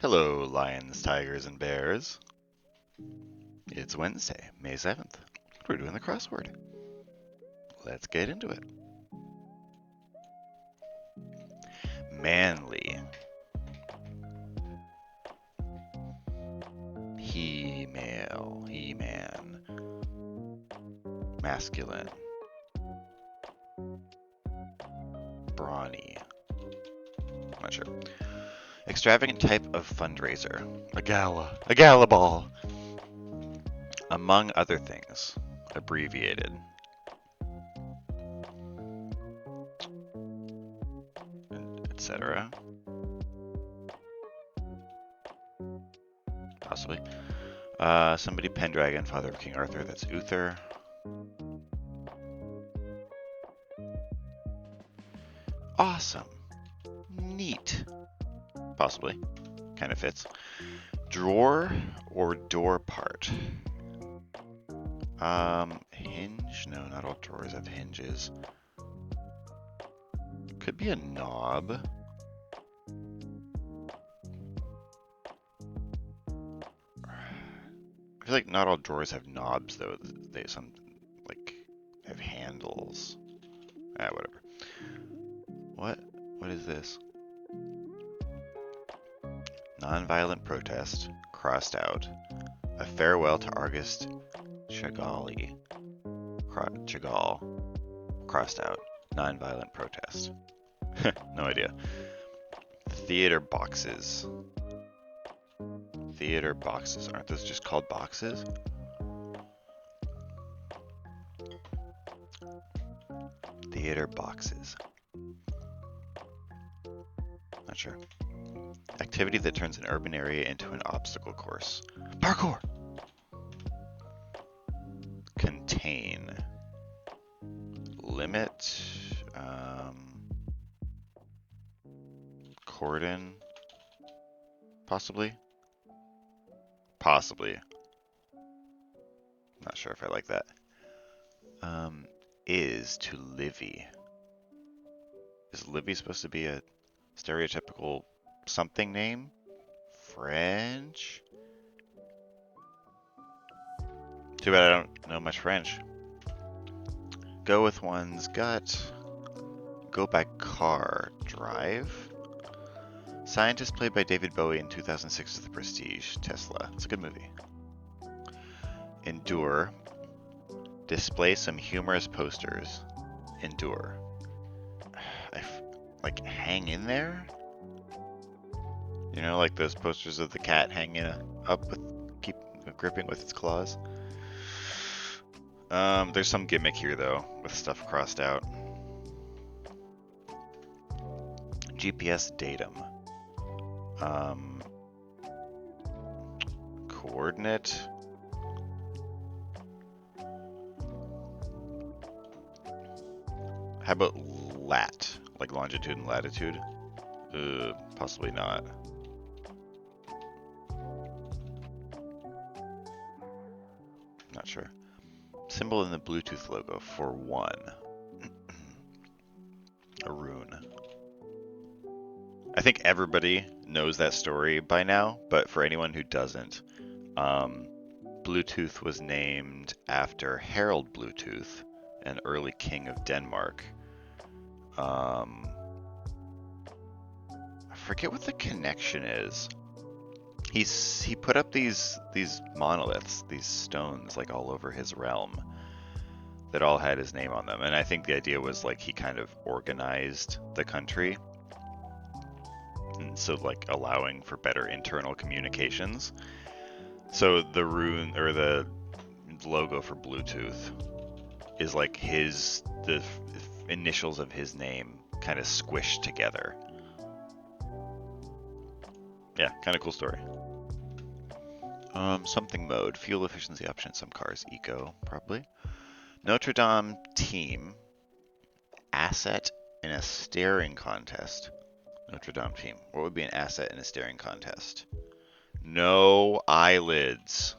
Hello, lions, tigers, and bears. It's Wednesday, May 7th. We're doing the crossword. Let's get into it. Manly. He-male, he-man. Masculine. Brawny. Not sure. Extravagant type of fundraiser. A gala ball. Among other things. Abbreviated. Etc. Possibly. Somebody Pendragon, father of King Arthur. That's Uther. Awesome. Neat. Possibly. Kind of fits. Drawer or door part? Hinge? No, not all drawers have hinges. Could be a knob. I feel like not all drawers have knobs though. They some like have handles. Whatever. What is this? Nonviolent protest, crossed out. A farewell to August Chagall, crossed out. Nonviolent protest. No idea. Theater boxes. Theater boxes. Aren't those just called boxes? Theater boxes. Not sure. Activity that turns an urban area into an obstacle course. Parkour! Contain. Limit. Cordon. Possibly. Possibly. Not sure if I like that. Is to Livy. Is Livy supposed to be a stereotypical something name? French? Too bad I don't know much French. Go with one's gut. Go by car. Drive? Scientist played by David Bowie in 2006's The Prestige. Tesla. It's a good movie. Endure. Display some humorous posters. Endure. Like hang in there? You know, like those posters of the cat hanging up with gripping with its claws. There's some gimmick here though, with stuff crossed out. GPS datum. Coordinate. How about lat? Like longitude and latitude? Possibly not. Not sure. Symbol in the Bluetooth logo for one. A rune. I think everybody knows that story by now, but for anyone who doesn't, Bluetooth was named after Harold Bluetooth, an early king of Denmark. I forget what the connection is. He put up these monoliths, these stones, like all over his realm, that all had his name on them. And I think the idea was like he kind of organized the country, and so like allowing for better internal communications. So the rune or the logo for Bluetooth is like the initials of his name kind of squished together. Yeah, kind of cool story. Something mode, fuel efficiency option, some cars, eco, probably. Notre Dame team, asset in a staring contest. Notre Dame team, what would be an asset in a staring contest? No eyelids.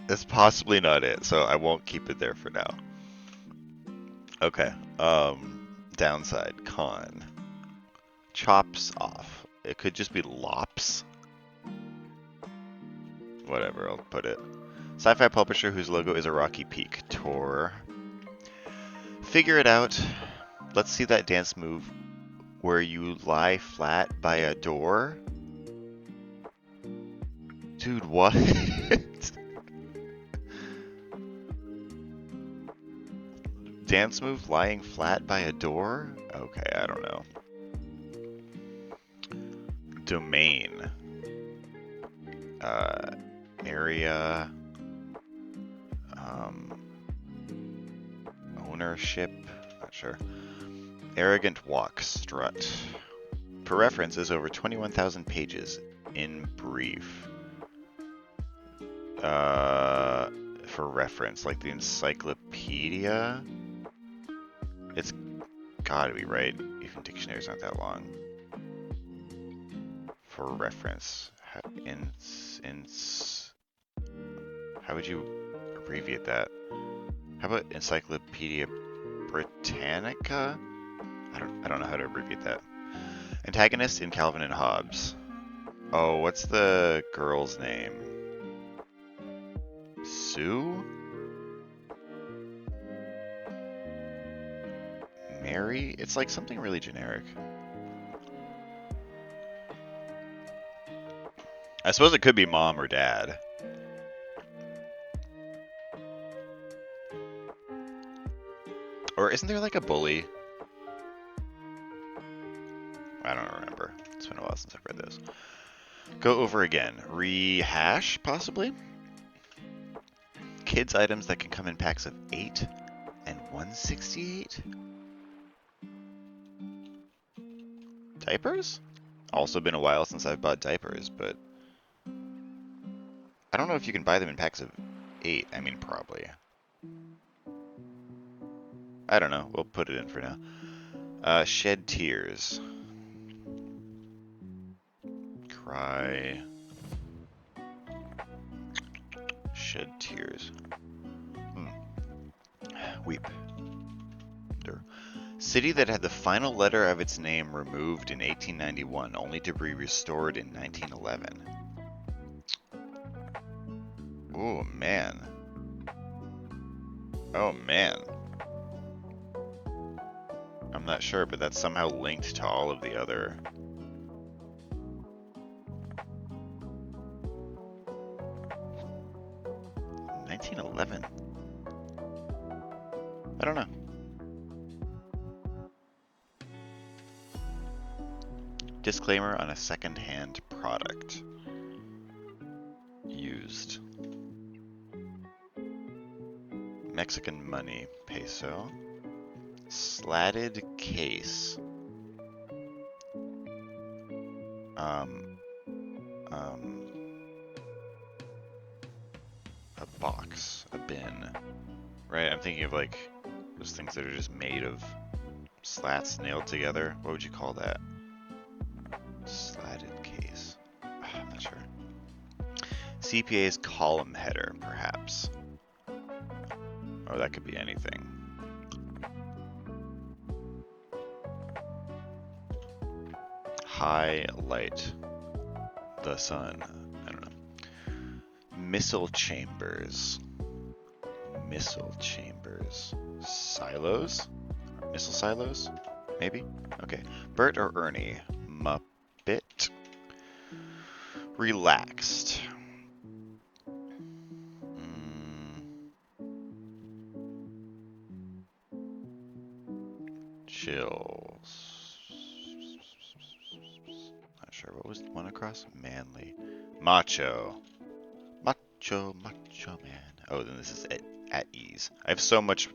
That's possibly not it, so I won't keep it there for now. Okay. Downside, con. Chops off. It could just be lops. Whatever, I'll put it. Sci-fi publisher whose logo is a rocky peak. Tor. Figure it out. Let's see that dance move where you lie flat by a door. Dude, what? Dance move lying flat by a door? Okay, I don't know. Domain. Area. Ownership. Not sure. Arrogant walk. Strut. Per reference is over 21,000 pages. In brief. For reference, like the encyclopedia? It's gotta be right. Even dictionaries aren't that long. For reference. How would you abbreviate that? How about Encyclopedia Britannica? I don't know how to abbreviate that. Antagonist in Calvin and Hobbes. Oh, what's the girl's name? Sue? Mary? It's like something really generic. I suppose it could be mom or dad. Or isn't there like a bully? I don't remember. It's been a while since I've read those. Go over again. Rehash, possibly? Kids items that can come in packs of 8 and 168? Diapers? Also been a while since I've bought diapers, but I don't know if you can buy them in packs of 8. I mean, probably. I don't know. We'll put it in for now. Shed tears. Cry. Shed tears. Weep. City that had the final letter of its name removed in 1891, only to be restored in 1911. Oh, man. Oh, man. I'm not sure, but that's somehow linked to all of the other... $1911? I don't know. Disclaimer on a second-hand product. Used. Mexican money, peso. Slatted case. A box, a bin. Right, I'm thinking of like those things that are just made of slats nailed together. What would you call that? Slatted case. I'm not sure. CPA's column header, perhaps. Oh, that could be anything. Highlight the sun. I don't know. Missile chambers. Missile chambers. Silos? Missile silos? Maybe? Okay. Bert or Ernie? Muppet. Relaxed. Chills. Not sure. What was the one across? Manly. Macho. Macho man. Oh, then this is at ease. I have so much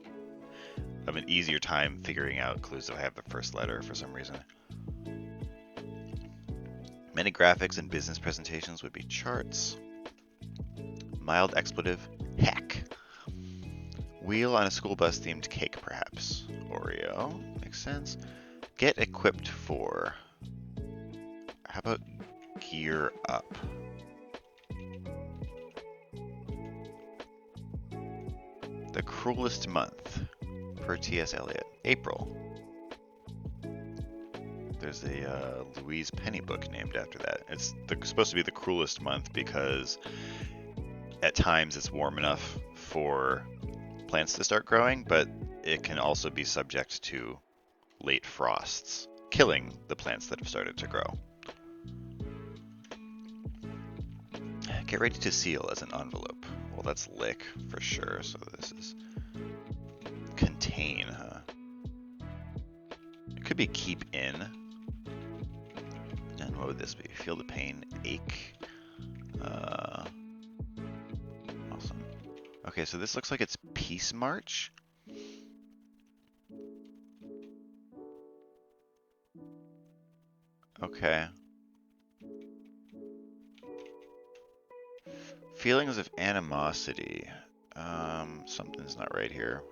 of an easier time figuring out clues if I have the first letter for some reason. Many graphics and business presentations would be charts. Mild expletive, heck. Wheel on a school bus themed cake, perhaps. Oreo, makes sense. Get equipped for. How about gear up? The cruelest month. per T.S. Eliot. April. There's a Louise Penny book named after that. It's supposed to be the cruelest month because at times it's warm enough for plants to start growing, but it can also be subject to late frosts, killing the plants that have started to grow. Get ready to seal as an envelope. Well, that's lick for sure, so this is contain, huh? It could be keep in. And what would this be? Feel the pain, ache. Awesome. Okay, so this looks like it's Peace March. Okay. Feelings of animosity. Something's not right here.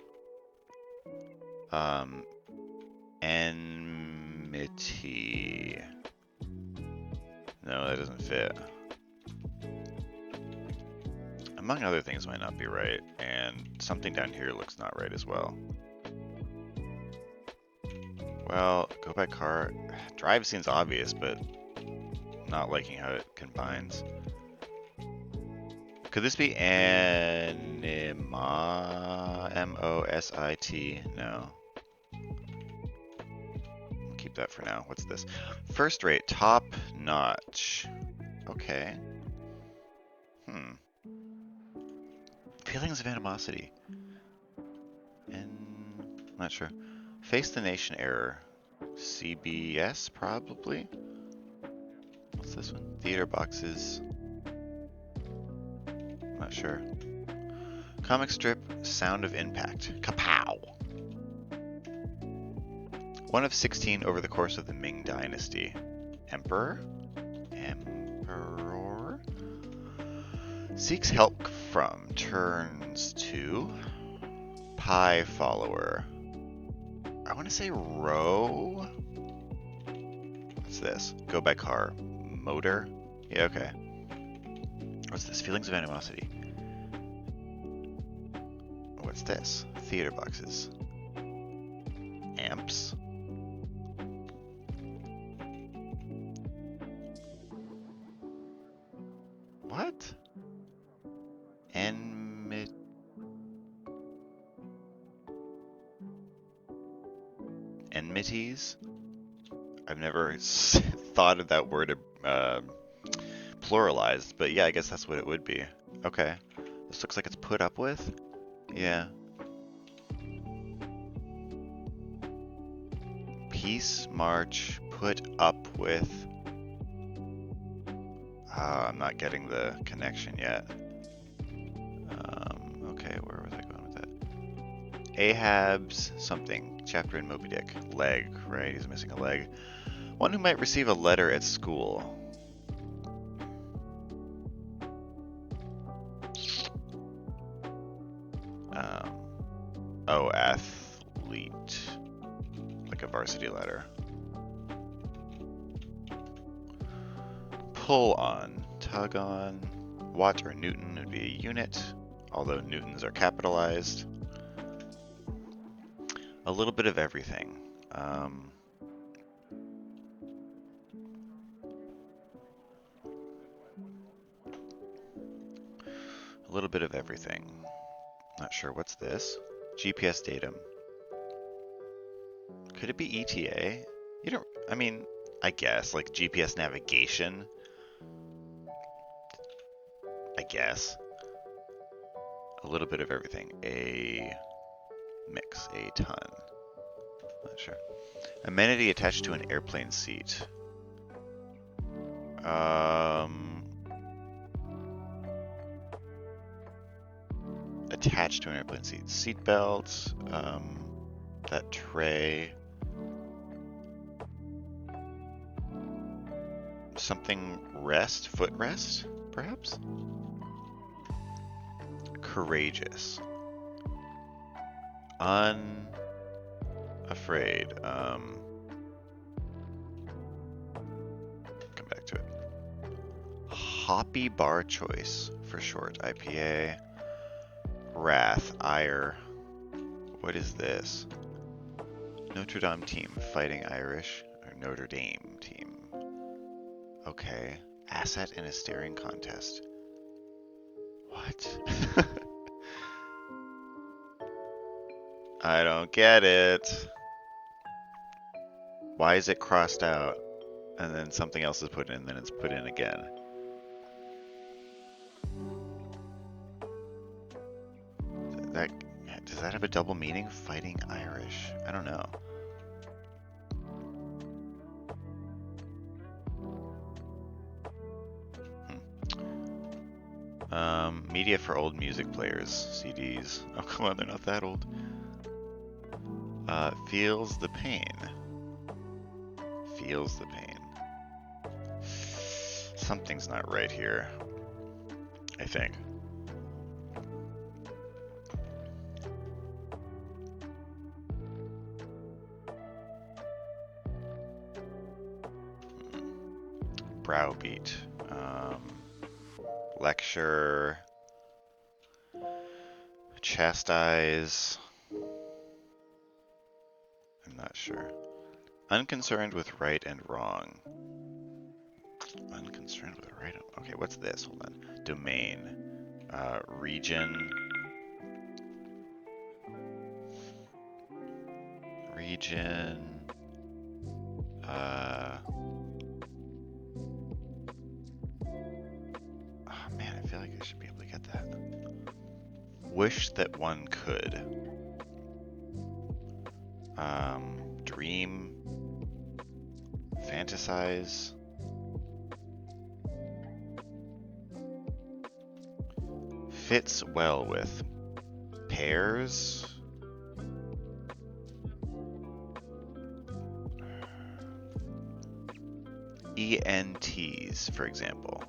Enmity. No, that doesn't fit. Among other things might not be right, and something down here looks not right as well. Well, go by car. Drive seems obvious, but not liking how it combines. Could this be anima? M-O-S-I-T? No. We'll keep that for now. What's this? First rate, top notch. Okay. Feelings of animosity. I'm not sure. Face the nation error. CBS, probably? What's this one? Theater boxes. I'm not sure. Comic strip, Sound of Impact. Kapow! 1 of 16 over the course of the Ming Dynasty. Emperor? Emperor? Seeks help from, turns to, Pi follower. I want to say row? What's this? Go by car. Motor? Yeah, okay. What's this? Feelings of animosity. What's this? Theater boxes. Amps? What? Enmities? I've never thought of that word pluralized, but yeah, I guess that's what it would be. Okay. This looks like it's put up with? Yeah. Peace, march, put up with. I'm not getting the connection yet. Okay, where was I going with that? Ahab's something. Chapter in Moby Dick. Leg, right? He's missing a leg. One who might receive a letter at school. Oh, athlete. Like a varsity letter. Pull on. Tug on. Watt or Newton would be a unit, although Newtons are capitalized. A little bit of everything. A little bit of everything. Not sure. What's this? GPS datum. Could it be ETA? You don't, I mean, I guess, like GPS navigation. I guess. A little bit of everything. A mix, a ton. Not sure. Amenity attached to an airplane seat. Attached to an airplane seat. Seat belt. That tray. Something rest, footrest, perhaps? Courageous. Unafraid. Come back to it. Hoppy bar choice, for short. IPA. Wrath, ire. What is this? Notre Dame team fighting Irish, or Notre Dame team. Okay. Asset in a staring contest. What? I don't get it. Why is it crossed out and then something else is put in and then it's put in again? Does that have a double meaning? Fighting Irish? I don't know. Media for old music players, CDs. Oh, come on, they're not that old. Feels the pain. Feels the pain. Something's not right here, I think. Browbeat. Lecture. Chastise. I'm not sure. Unconcerned with right and wrong. Unconcerned with right and... Okay, what's this? Hold on. Domain. Region. Region. Oh man, I feel like I should be able to get that. Wish that one could. Dream. Fantasize. Fits well with. Pairs. ENTs, for example.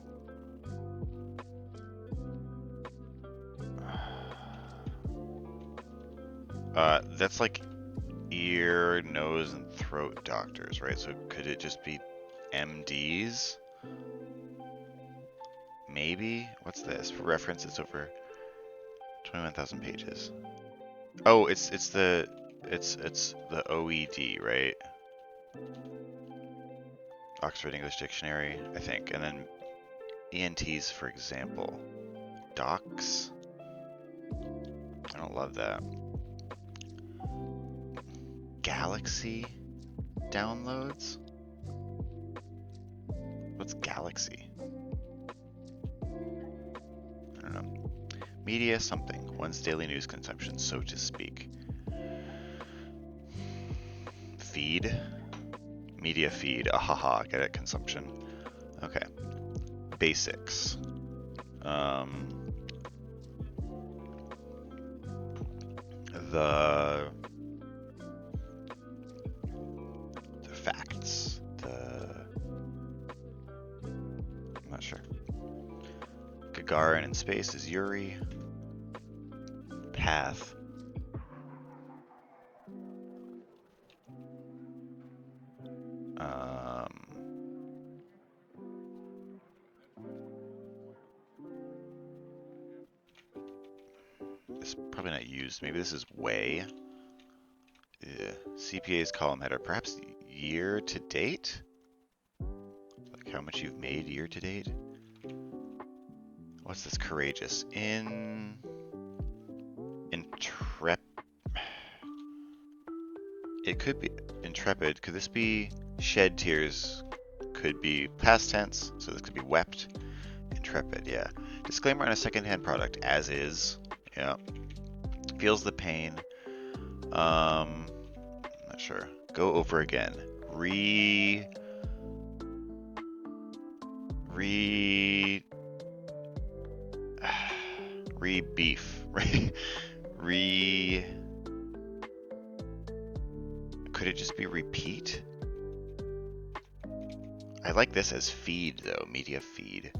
That's like ear, nose, and throat doctors, right? So could it just be MDs? Maybe? What's this? For reference, it's over 21,000 pages. Oh, it's the OED, right? Oxford English Dictionary, I think. And then ENTs, for example. Docs? I don't love that. Galaxy downloads? What's Galaxy? I don't know. Media something. One's daily news consumption, so to speak. Feed? Media feed. Ahaha, get it? Consumption. Okay. Basics. The facts. I'm not sure. Gagarin in space is Yuri. Path. It's probably not used. Maybe this is way. Yeah. CPA's column header. Perhaps year to date? Like how much you've made year to date? What's this? Courageous. It could be intrepid. Could this be shed tears? Could be past tense. So this could be wept. Intrepid, yeah. Disclaimer on a secondhand product. As is. Yeah. Feels the pain. Not sure. Go over again. Beef. Could it just be repeat? I like this as feed though, media feed.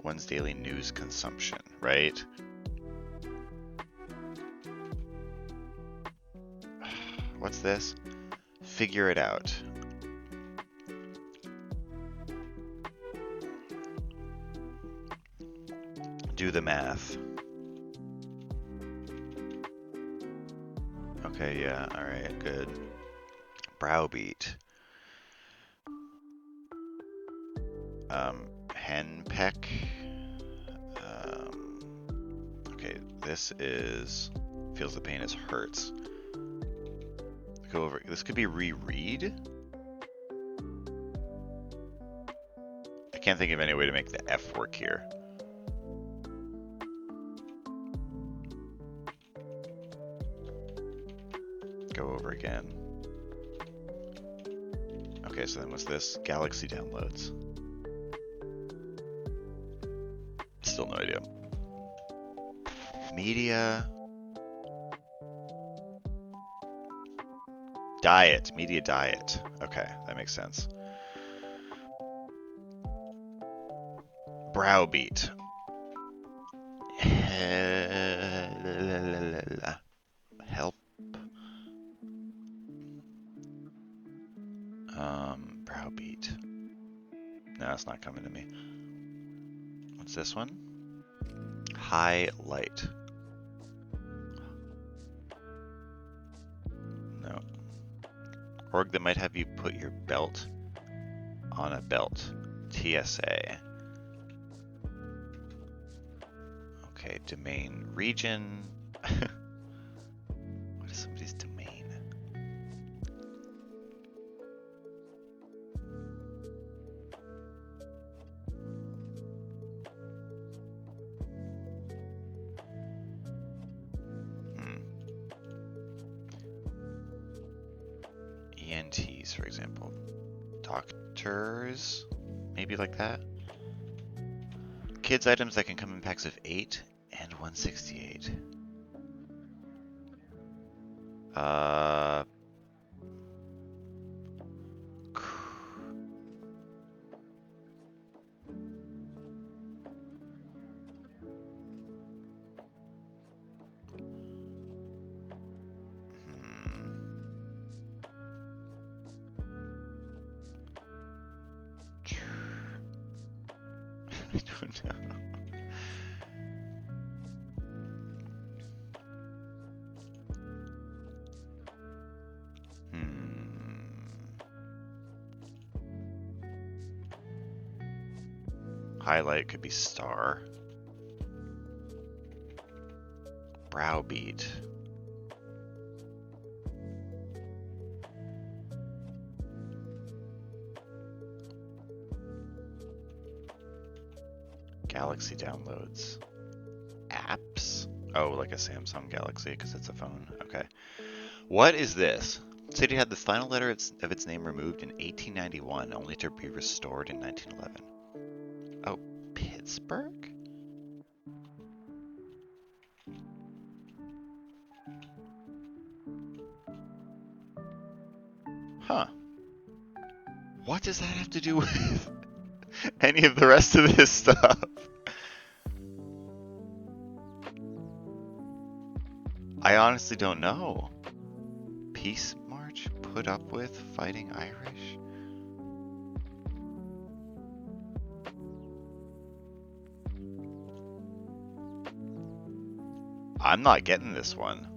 One's daily news consumption, right? What's this? Figure it out. Do the math. Okay, yeah, alright, good. Browbeat. Henpeck. Okay, this is feels the pain as hurts. Go over. This could be reread. I can't think of any way to make the F work here. Go over again. Okay, so then what's this? Galaxy downloads. Still no idea. Media. Diet. Media diet. Okay, that makes sense. Browbeat. Help. Browbeat. No, it's not coming to me. What's this one? Highlight. No. Org that might have you put your belt on a belt. TSA. Okay, domain region. What is somebody's domain? ENTs, for example. Doctors, maybe like that. Kids items that can come in packs of 8 and 168. I don't know. Highlight could be star. Browbeat. Galaxy downloads. Apps? Oh, like a Samsung Galaxy because it's a phone. Okay. What is this? City had the final letter of its name removed in 1891, only to be restored in 1911. Oh, Pittsburgh? Huh. What does that have to do with any of the rest of this stuff? I honestly don't know. Peace March put up with fighting Irish? I'm not getting this one.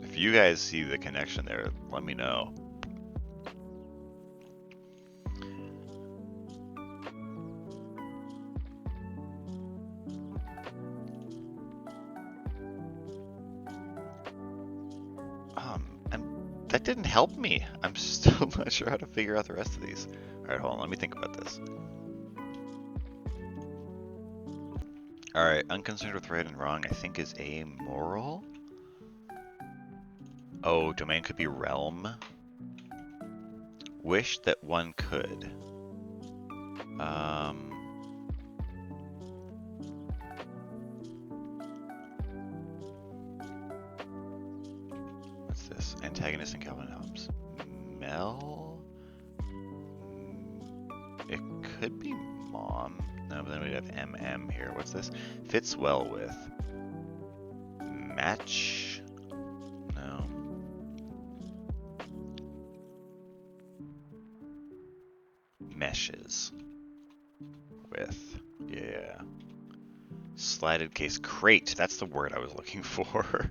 If you guys see the connection there, let me know. That didn't help me. I'm still not sure how to figure out the rest of these. All right, hold on. Let me think about this. All right, unconcerned with right and wrong, I think is amoral. Oh, domain could be realm. Wish that one could. What's this? Antagonist and Calvin Hobbes. Mel? It could be mom. No, but then we'd have MM here. What's this? Fits well with. Match? No. Meshes. With. Yeah. Slatted case crate. That's the word I was looking for.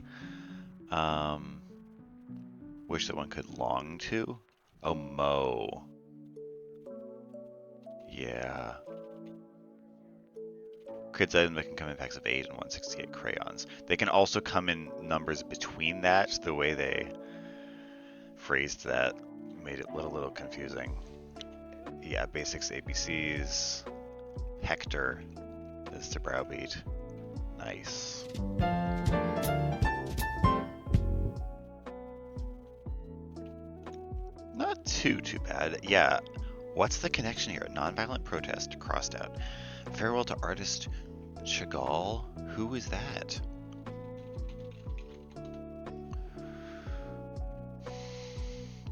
Wish that one could long to. Oh, mow. Yeah. Kids item that can come in packs of 8 and 168 crayons. They can also come in numbers between that. The way they phrased that made it a little confusing. Yeah, basics, ABCs. Hector is to browbeat. Nice. Not too bad. Yeah. What's the connection here? Nonviolent protest crossed out. Farewell to artist Chagall? Who is that?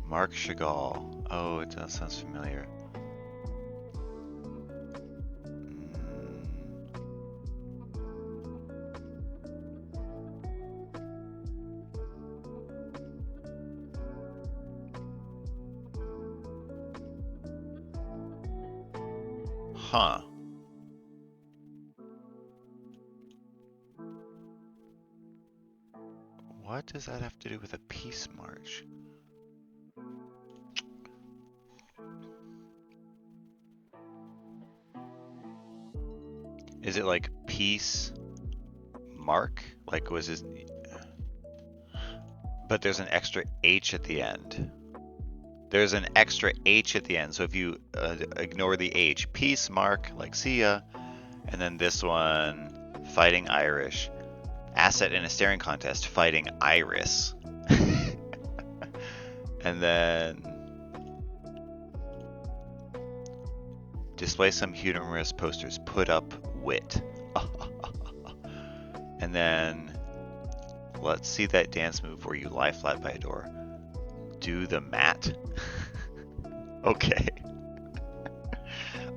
Mark Chagall. Oh, it does sound familiar. Huh. What does that have to do with a peace march? Is it like peace mark? Like was his... But there's an extra H at the end. There's an extra H at the end. So if you ignore the H, peace mark, like see ya. And then this one, fighting Irish. Asset in a staring contest, fighting Iris. And then display some humorous posters, put up wit. And then let's see that dance move where you lie flat by a door. Do the mat. Okay.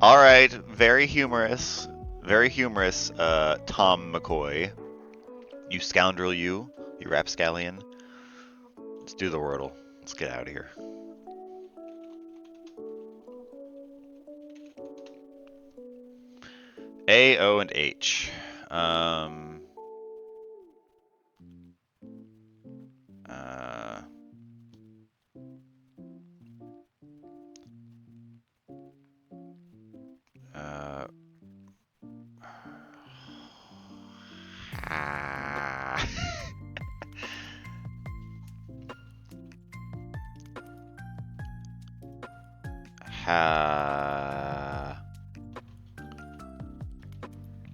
All right, very humorous. Very humorous, Tom McCoy. You scoundrel, you rapscallion. Let's do the Wordle. Let's get out of here. A, O, and H.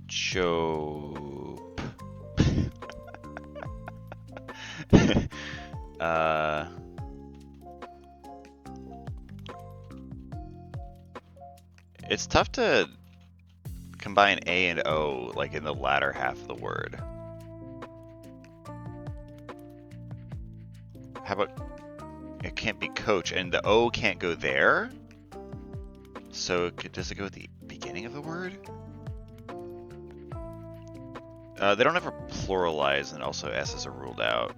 Chope. It's tough to combine A and O like in the latter half of the word. How about it can't be coach and the O can't go there? So does it go at the beginning of the word? They don't ever pluralize, and also S's are ruled out.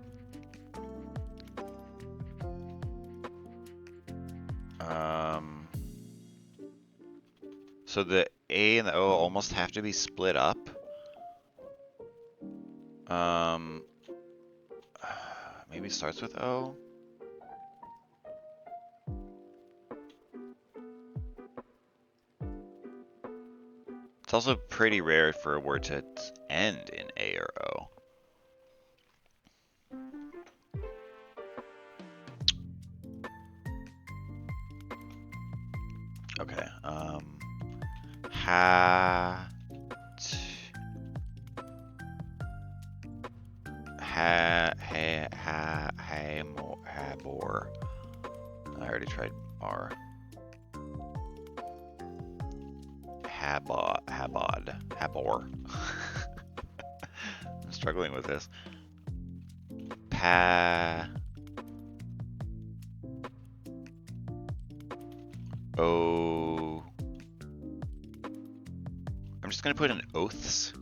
So the A and the O almost have to be split up. Maybe it starts with O. It's also pretty rare for a word to end in A or O. Okay. Habor. I already tried R. Habor. I'm struggling with this. Oh. I'm just gonna put in oaths.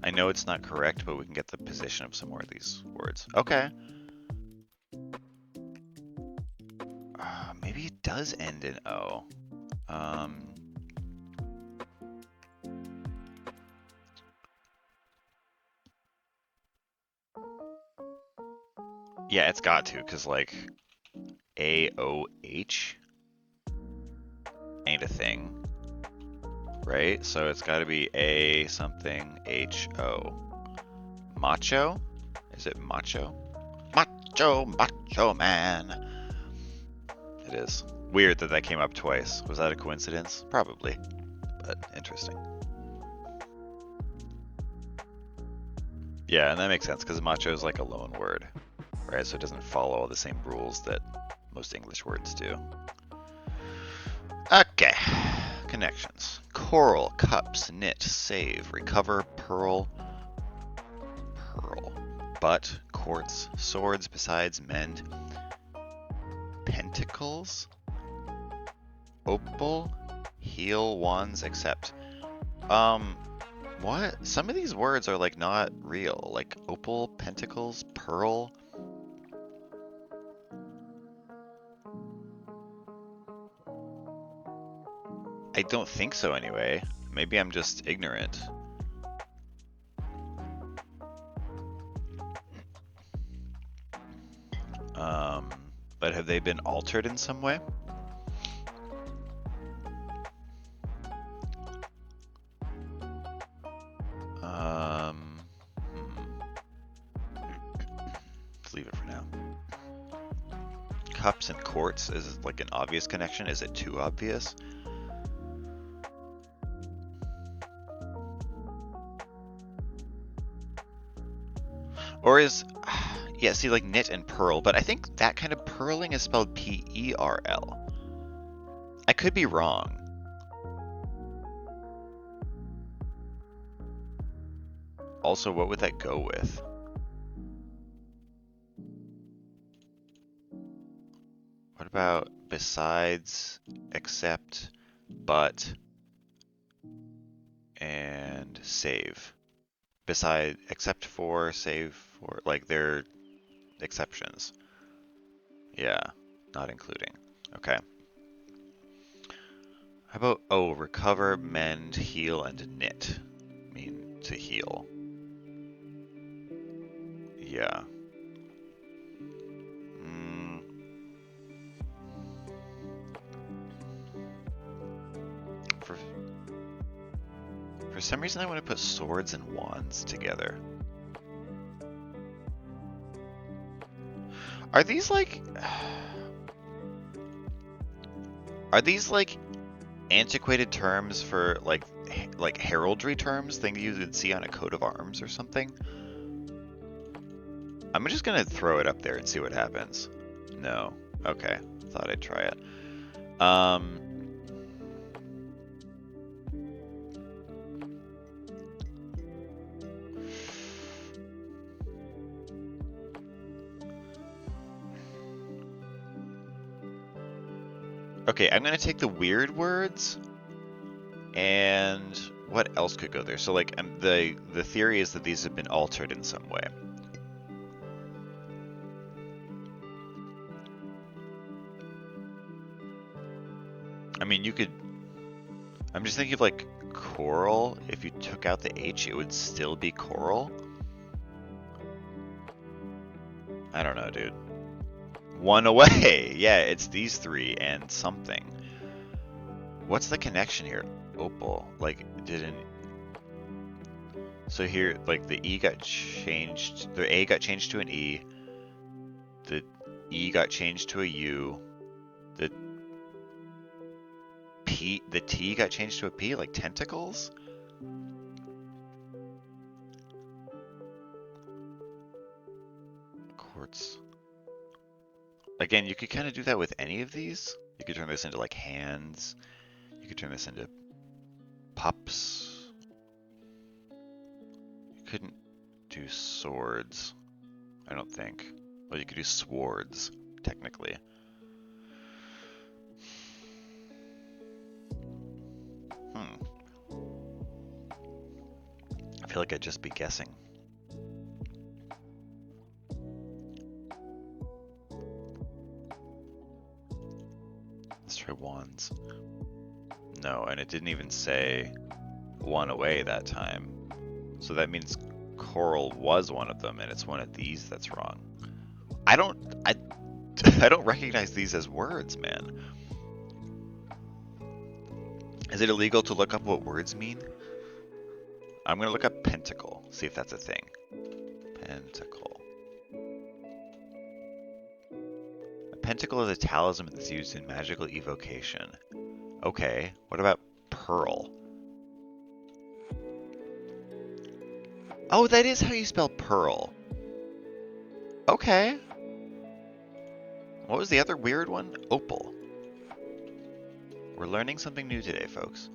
I know it's not correct, but we can get the position of some more of these words. Okay. Maybe it does end in O. Yeah, it's got to, because, like, A-O-H ain't a thing, right? So it's got to be A something H-O. Macho? Is it macho? Macho, macho man. It is. Weird that that came up twice. Was that a coincidence? Probably, but interesting. Yeah, and that makes sense because macho is like a loan word, right? So it doesn't follow all the same rules that most English words do. Okay. Connections. Coral, cups, knit, save, recover, pearl, pearl. But, quartz, swords, besides, mend, pentacles, opal, heal, wands, accept. What? Some of these words are like not real. Like opal, pentacles, pearl. I don't think so anyway. Maybe I'm just ignorant. But have they been altered in some way? Let's leave it for now. Cups and quartz is like an obvious connection. Is it too obvious? Or is, yeah, see, like knit and pearl, but I think that kind of pearling is spelled P-E-R-L. I could be wrong. Also, what would that go with? What about besides, except, but, and save? Beside, except for, save for, like they're exceptions. Yeah, not including. Okay. How about, oh, recover, mend, heal, and knit? Mean to heal. Yeah. For some reason I want to put swords and wands together. Are these like... Are these like antiquated terms for like heraldry terms? Things you would see on a coat of arms or something? I'm just gonna throw it up there and see what happens. No. Okay. Thought I'd try it. Okay, I'm gonna take the weird words, and what else could go there? So like, the theory is that these have been altered in some way. I mean, you could. I'm just thinking of like coral. If you took out the H, it would still be coral. I don't know, dude. One away. Yeah, it's these three and something. What's the connection here? Opal. Like, didn't. So here, like, the E got changed. The A got changed to an E. The E got changed to a U. The T got changed to a P, like tentacles? Quartz. Again, you could kind of do that with any of these. You could turn this into like hands. You could turn this into pups. You couldn't do swords, I don't think. Well, you could do swords, technically. I feel like I'd just be guessing. Let's try wands. No, and it didn't even say one away that time. So that means coral was one of them, and it's one of these that's wrong. I don't I I don't recognize these as words, man. Is it illegal to look up what words mean? I'm gonna look up pentacle, see if that's a thing. Pentacle. A pentacle is a talisman that's used in magical evocation. Okay, what about pearl? Oh, that is how you spell pearl. Okay. What was the other weird one? Opal. We're learning something new today, folks.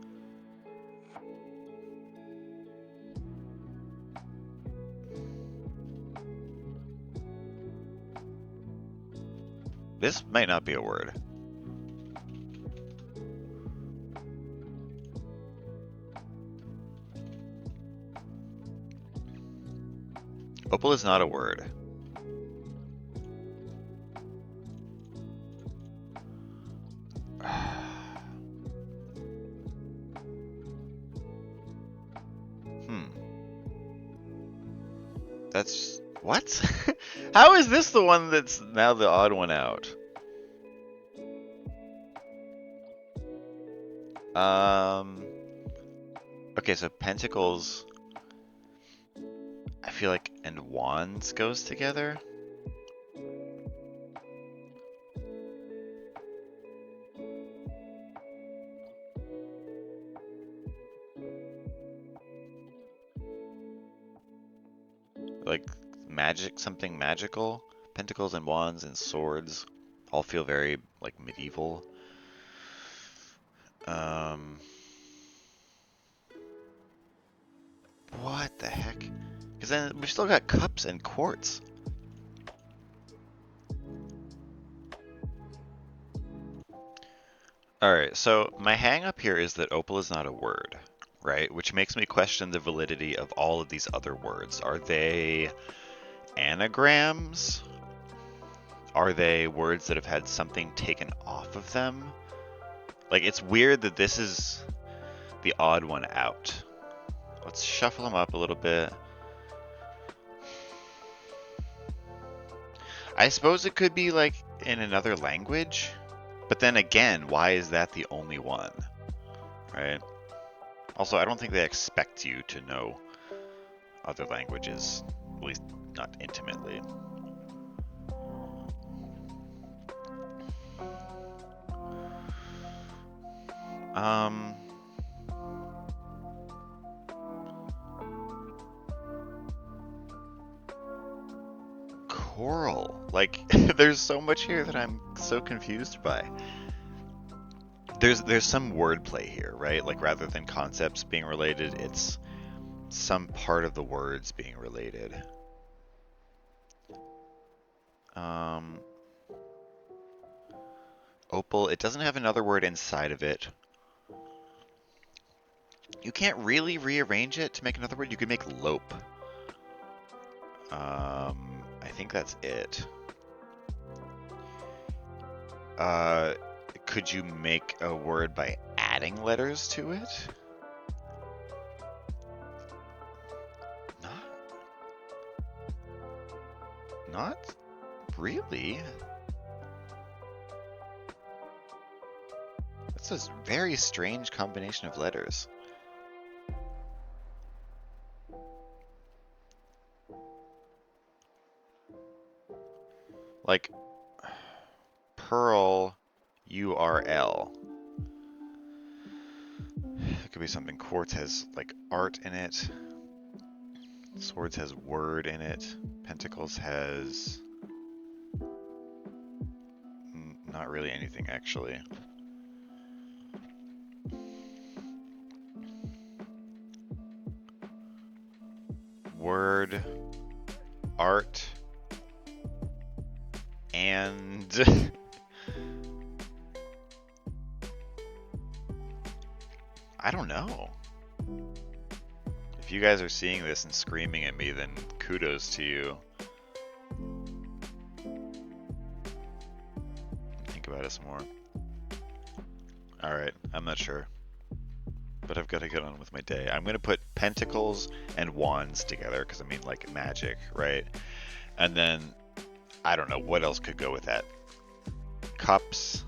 This might not be a word. Opal is not a word. That's... what? How is this the one that's now the odd one out? Okay, so pentacles, I feel like, and wands goes together. Like magic, something magical. Pentacles and wands and swords all feel very like medieval. What the heck? Because then we've still got cups and quartz. Alright, so my hang up here is that opal is not a word, right? Which makes me question the validity of all of these other words. Are they anagrams? Are they words that have had something taken off of them? Like, it's weird that this is the odd one out. Let's shuffle them up a little bit. I suppose it could be like in another language, but then again, why is that the only one, right? Also, I don't think they expect you to know other languages, at least not intimately. Coral. Like, there's so much here that I'm so confused by. There's some wordplay here, right? Like, rather than concepts being related, it's some part of the words being related. Opal, it doesn't have another word inside of it. You can't really rearrange it to make another word. You could make lope. I think that's it. Could you make a word by adding letters to it? Not really. That's a very strange combination of letters. Like, Pearl URL. It could be something. Quartz has like art in it. Swords has word in it. Pentacles has not really anything actually. Word, art, and I don't know. If you guys are seeing this and screaming at me, then kudos to you. Think about it some more. Alright, I'm not sure. But I've got to get on with my day. I'm going to put pentacles and wands together, because I mean, like, magic, right? And then I don't know what else could go with that. Cups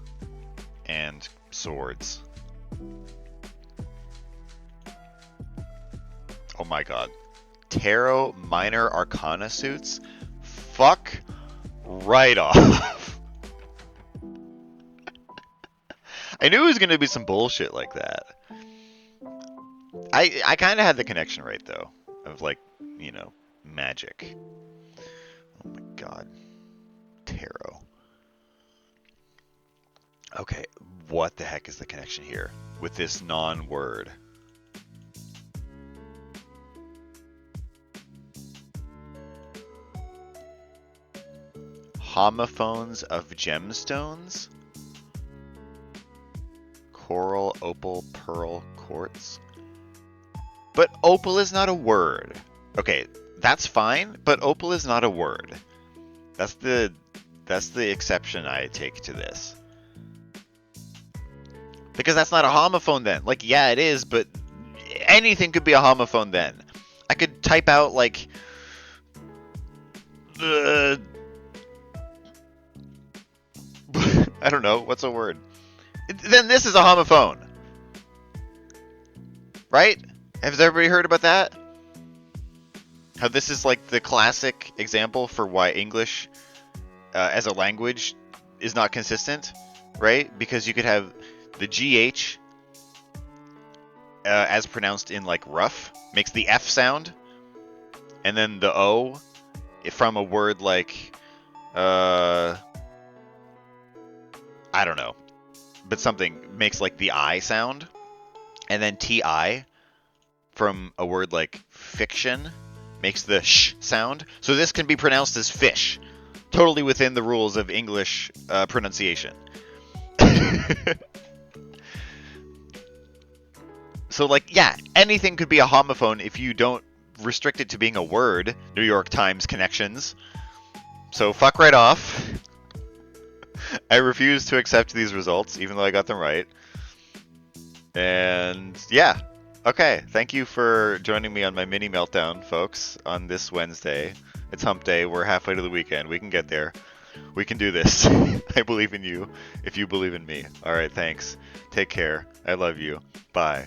and swords. Oh my god. Tarot minor arcana suits? Fuck right off. I knew it was going to be some bullshit like that. I kind of had the connection right, though, of, like, you know, magic. Oh my god. Tarot. Okay, what the heck is the connection here with this non-word? Homophones of gemstones? Coral, opal, pearl, quartz. But opal is not a word. Okay, that's fine, but opal is not a word. That's the exception I take to this. Because that's not a homophone then. Like, yeah, it is, but anything could be a homophone then. I could type out, like, I don't know, what's a word? Then this is a homophone. Right? Has everybody heard about that? How this is like the classic example for why English as a language is not consistent, right? Because you could have the GH as pronounced in like rough makes the F sound, and then the O from a word like I don't know, but something makes like the I sound, and then TI from a word like fiction makes the sh sound. So this can be pronounced as fish, totally within the rules of English pronunciation. So, like, yeah, anything could be a homophone if you don't restrict it to being a word. New York Times connections. So fuck right off. I refuse to accept these results, even though I got them right. And yeah. Okay, thank you for joining me on my mini meltdown, folks, on this Wednesday. It's hump day. We're halfway to the weekend. We can get there. We can do this. I believe in you if you believe in me. All right, thanks. Take care. I love you. Bye.